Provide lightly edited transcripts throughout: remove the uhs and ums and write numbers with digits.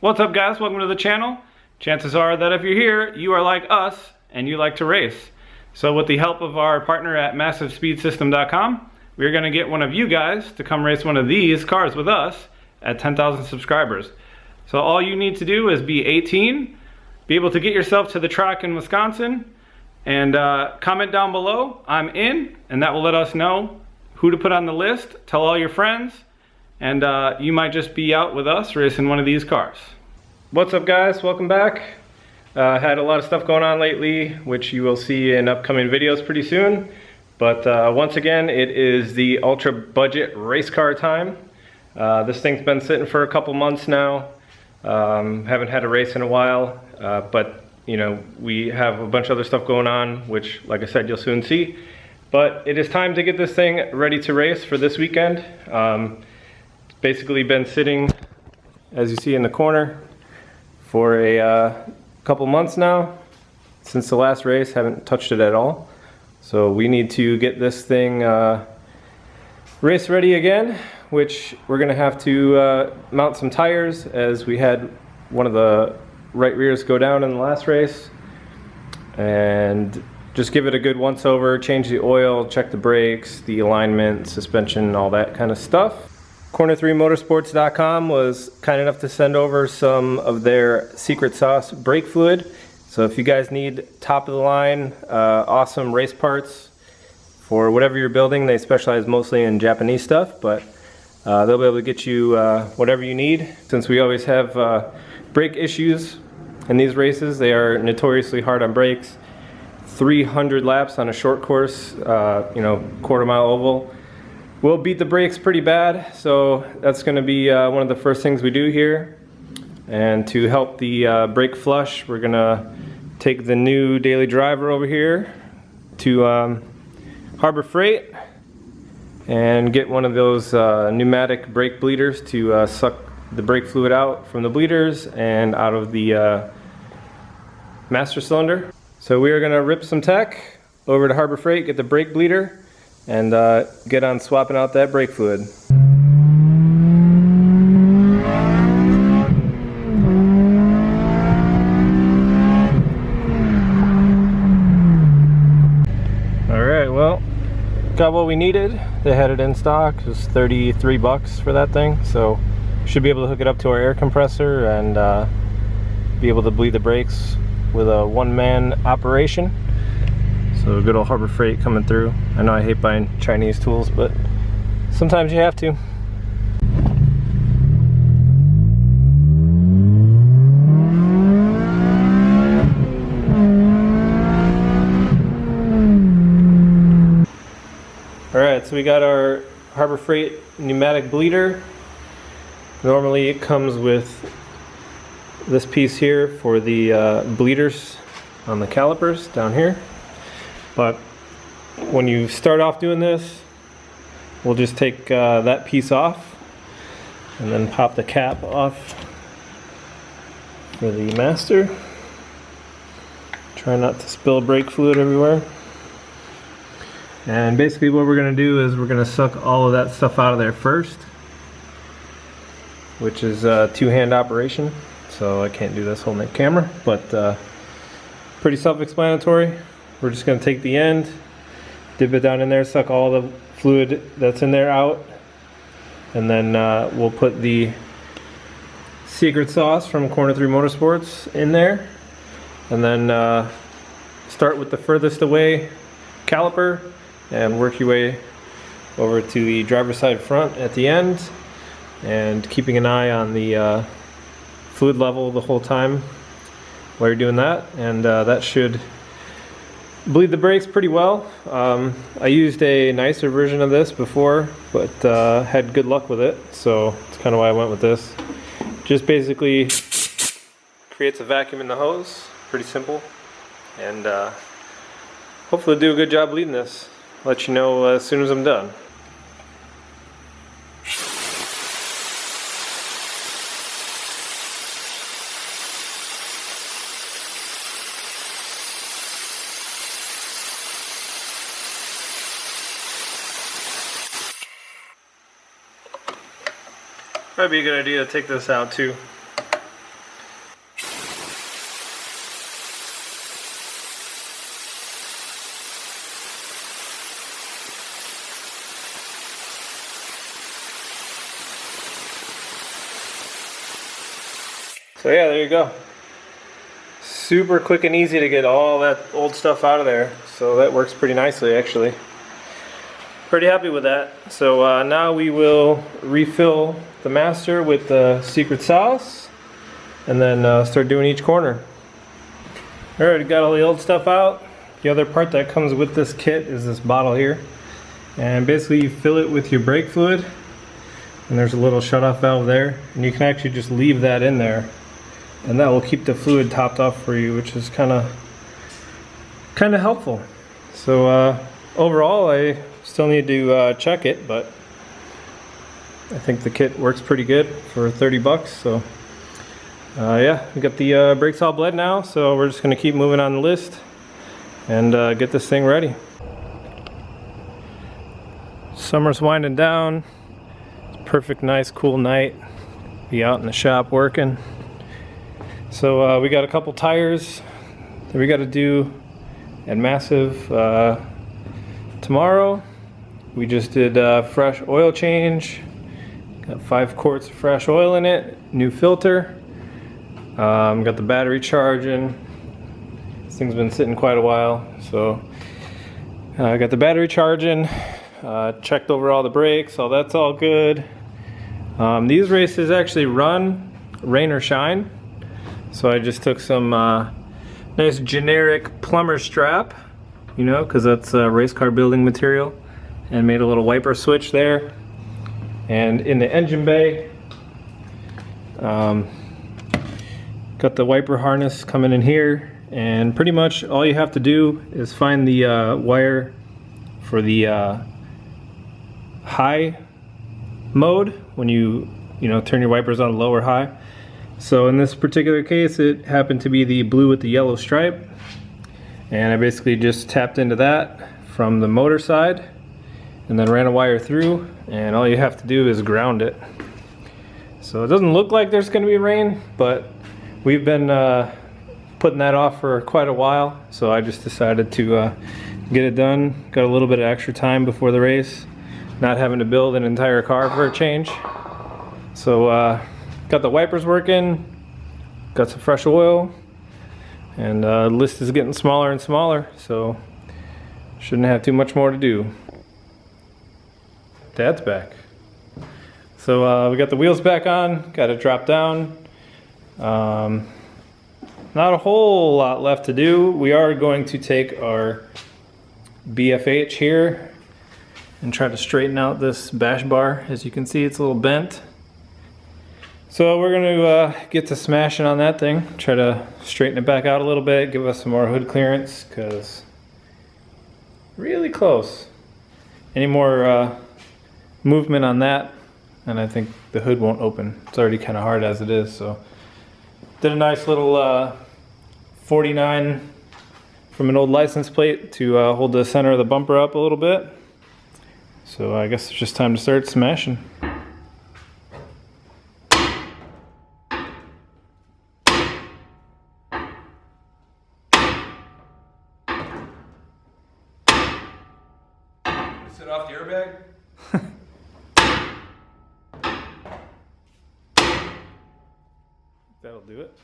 What's up guys, welcome to the channel. Chances are that if you're here, you are like us and you like to race. So with the help of our partner at MassiveSpeedSystem.com, we're gonna get one of you guys to come race one of these cars with us at 10,000 subscribers. So all you need to do is be 18, be able to get yourself to the track in Wisconsin, and comment down below, I'm in, and that will let us know who to put on the list. Tell all your friends, and you might just be out with us racing one of these cars. What's up guys, welcome back. Had a lot of stuff going on lately, which you will see in upcoming videos pretty soon. But once again, it is the ultra budget race car time. This thing's been sitting for a couple months now. Haven't had a race in a while, but you know, we have a bunch of other stuff going on, which like I said, you'll soon see. But it is time to get this thing ready to race for this weekend. It's basically been sitting, as you see in the corner, for a couple months now. Since the last race, haven't touched it at all. So we need to get this thing race ready again, which we're gonna have to mount some tires, as we had one of the right rears go down in the last race, and just give it a good once over, change the oil, check the brakes, the alignment, suspension, all that kind of stuff. Corner3motorsports.com was kind enough to send over some of their secret sauce brake fluid. So if you guys need top of the line, awesome race parts for whatever you're building, they specialize mostly in Japanese stuff, but they'll be able to get you whatever you need. Since we always have brake issues in these races, they are notoriously hard on brakes. 300 laps on a short course, you know, quarter-mile oval, will beat the brakes pretty bad. So that's going to be one of the first things we do here. And to help the brake flush, we're going to take the new daily driver over here to Harbor Freight and get one of those pneumatic brake bleeders to suck the brake fluid out from the bleeders and out of the master cylinder. So we are going to rip some tech over to Harbor Freight, get the brake bleeder, and get on swapping out that brake fluid. Alright, well, got what we needed. They had it in stock. It was 33 bucks for that thing, so should be able to hook it up to our air compressor and be able to bleed the brakes with a one-man operation. So good old Harbor Freight coming through. I know I hate buying Chinese tools, but sometimes you have to. Alright, so we got our Harbor Freight pneumatic bleeder. Normally it comes with this piece here for the bleeders on the calipers down here. But when you start off doing this, we'll just take that piece off and then pop the cap off for the master. Try not to spill brake fluid everywhere. And basically what we're going to do is we're going to suck all of that stuff out of there first, which is a two-hand operation, so I can't do this holding the camera, but pretty self-explanatory. We're just going to take the end, dip it down in there, suck all the fluid that's in there out, and then we'll put the secret sauce from Corner 3 Motorsports in there, and then start with the furthest away caliper and work your way over to the driver's side front at the end, and keeping an eye on the fluid level the whole time while you're doing that, and that should bleed the brakes pretty well. I used a nicer version of this before, but had good luck with it, so that's kind of why I went with this. Just basically creates a vacuum in the hose, pretty simple, and hopefully do a good job bleeding this. Let you know as soon as I'm done. Might be a good idea to take this out too. So yeah, there you go. Super quick and easy to get all that old stuff out of there. So that works pretty nicely actually. Pretty happy with that. So now we will refill the master with the secret sauce and then start doing each corner. Alright, got all the old stuff out. The other part that comes with this kit is this bottle here. And basically you fill it with your brake fluid. And there's a little shut-off valve there. And you can actually just leave that in there. And that will keep the fluid topped off for you, which is kind of helpful. So overall, I still need to check it, but I think the kit works pretty good for 30 bucks. So yeah, we got the brakes all bled now, so we're just going to keep moving on the list and get this thing ready. Summer's winding down. It's a perfect, nice, cool night. Be out in the shop working. So we got a couple tires that we got to do at Massive tomorrow. We just did fresh oil change. Got 5 quarts of fresh oil in it. New filter. Got the battery charging. This thing's been sitting quite a while, so I got the battery charging. Checked over all the brakes, so that's all good. These races actually run rain or shine, so I just took some nice generic plumber strap, you know, because that's race car building material, and made a little wiper switch there. And in the engine bay, got the wiper harness coming in here, and pretty much all you have to do is find the wire for the high mode when you turn your wipers on low or high. So in this particular case, it happened to be the blue with the yellow stripe, and I basically just tapped into that from the motor side and then ran a wire through, and all you have to do is ground it. So it doesn't look like there's going to be rain, but we've been putting that off for quite a while, so I just decided to get it done. Got a little bit of extra time before the race, not having to build an entire car for a change. So got the wipers working, got some fresh oil, and the list is getting smaller and smaller, so shouldn't have too much more to do. Dad's back. So we got the wheels back on, got it dropped down. Not a whole lot left to do. We are going to take our BFH here and try to straighten out this bash bar. As you can see, it's a little bent. So we're going to get to smashing on that thing, try to straighten it back out a little bit, give us some more hood clearance, because really close. Any more movement on that, and I think the hood won't open. It's already kind of hard as it is. So did a nice little 49 from an old license plate to hold the center of the bumper up a little bit. So I guess it's just time to start smashing. Sit off the airbag? That'll do it.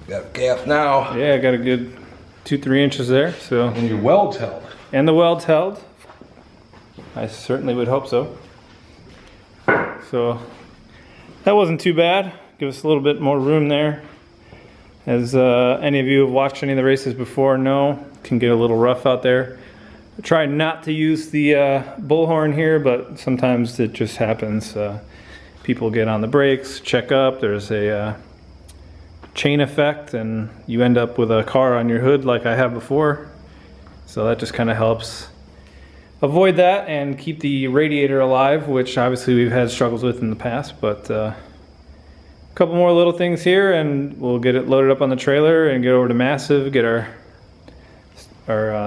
Got a gap now. Yeah, I got a good 2-3 inches there. So, And your welds held. and the welds held. I certainly would hope so. So that wasn't too bad. Give us a little bit more room there. As any of you who have watched any of the races before know, it can get a little rough out there. I try not to use the bullhorn here, but sometimes it just happens. People get on the brakes, check up, there's a chain effect, and you end up with a car on your hood like I have before. So that just kind of helps avoid that and keep the radiator alive, which obviously we've had struggles with in the past. But a couple more little things here and we'll get it loaded up on the trailer and get over to Massive, get our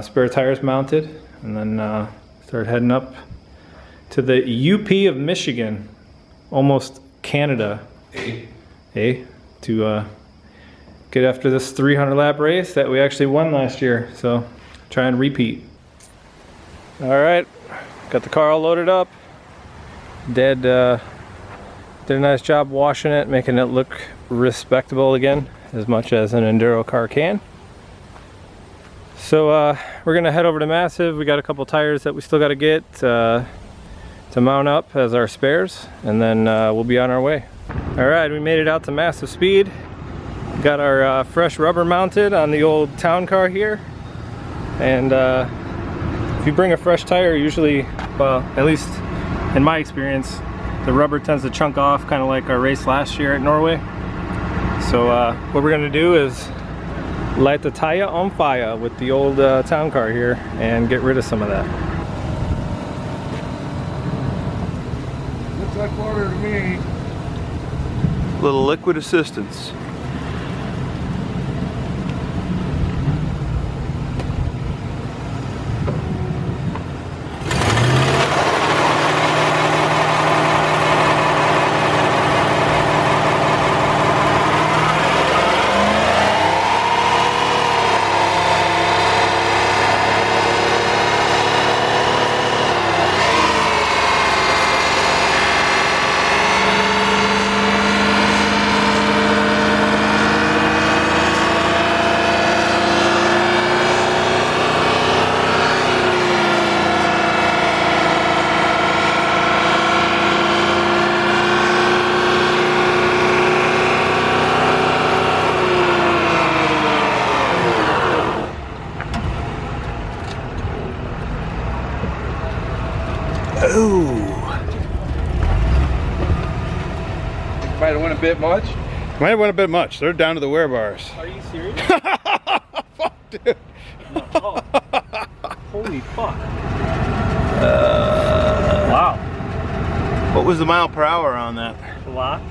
spare tires mounted, and then start heading up to the UP of Michigan, almost Canada, to get after this 300 lap race that we actually won last year. So try and repeat. All right, got the car all loaded up. Dad Did a nice job washing it, making it look respectable again, as much as an enduro car can. So we're gonna head over to Massive. We got a couple tires that we still gotta get to mount up as our spares, and then we'll be on our way. All right, we made it out to Massive Speed. Got our fresh rubber mounted on the old town car here. And if you bring a fresh tire, usually, well, at least in my experience, the rubber tends to chunk off, kind of like our race last year at Norway. So what we're gonna do is light the tire on fire with the old town car here and get rid of some of that. Looks like water to me. Little liquid assistance. Ooh. Might have went a bit much. Might have went a bit much. They're down to the wear bars. Are you serious? Fuck, dude. Oh. Holy fuck. Wow. What was the mile per hour on that? A lot.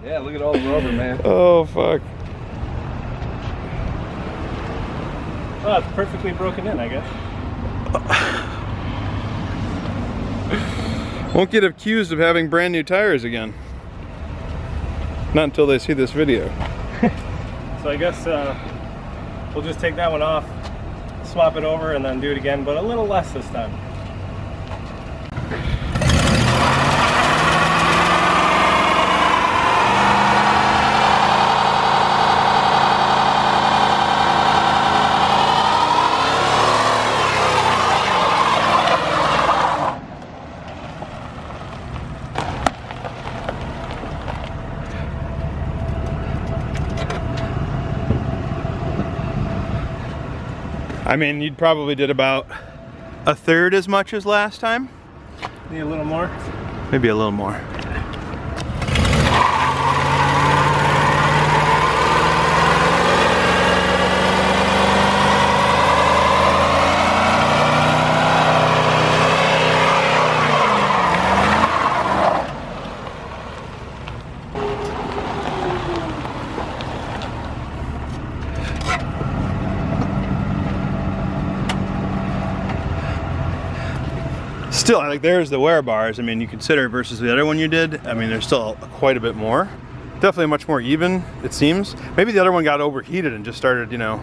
Yeah, look at all the rubber, man. Oh, fuck. Oh, it's perfectly broken in, I guess. Won't get accused of having brand new tires again. Not until they see this video. So I guess we'll just take that one off, swap it over, and then do it again, but a little less this time. I mean, you probably did about a third as much as last time. Need a little more? Maybe a little more. Still, like, there's the wear bars. I mean, you consider versus the other one you did, I mean, there's still quite a bit more. Definitely much more even, it seems. Maybe the other one got overheated and just started, you know,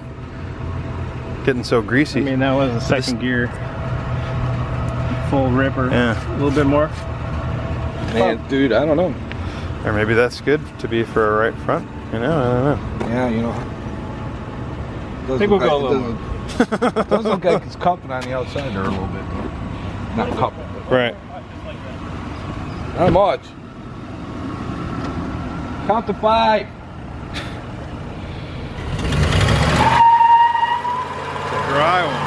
getting so greasy. I mean, that was a second gear. Full ripper. Yeah. A little bit more. Man, dude, I don't know. Or maybe that's good to be for a right front. You know, I don't know. Yeah, you know. I think we'll go a little more. It does look like it's cupping on the outside there a little bit. Not cupping. Right. Not much. Count to 5. Dry one.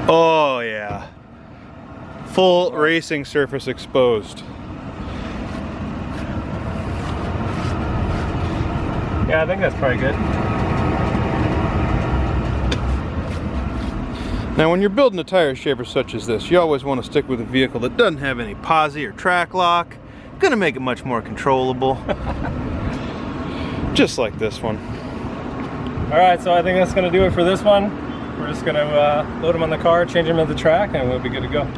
Oh yeah. Full racing surface exposed. Yeah, I think that's probably good. Now when you're building a tire shaper such as this, you always want to stick with a vehicle that doesn't have any posi or track lock. Gonna make it much more controllable. Just like this one. Alright, so I think that's going to do it for this one. We're just going to load them on the car, change them at the track, and we'll be good to go.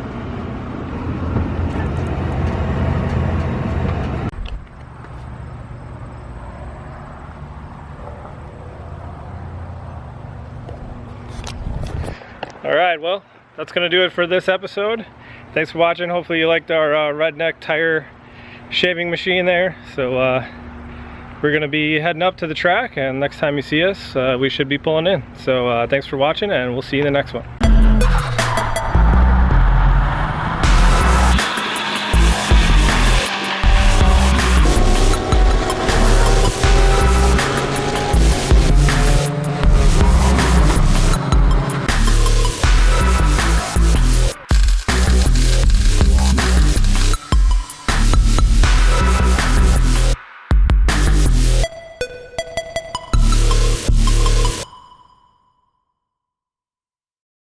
All right, well, that's gonna do it for this episode. Thanks for watching. Hopefully you liked our redneck tire shaving machine there. So we're gonna be heading up to the track, and next time you see us, we should be pulling in. So thanks for watching, and we'll see you in the next one.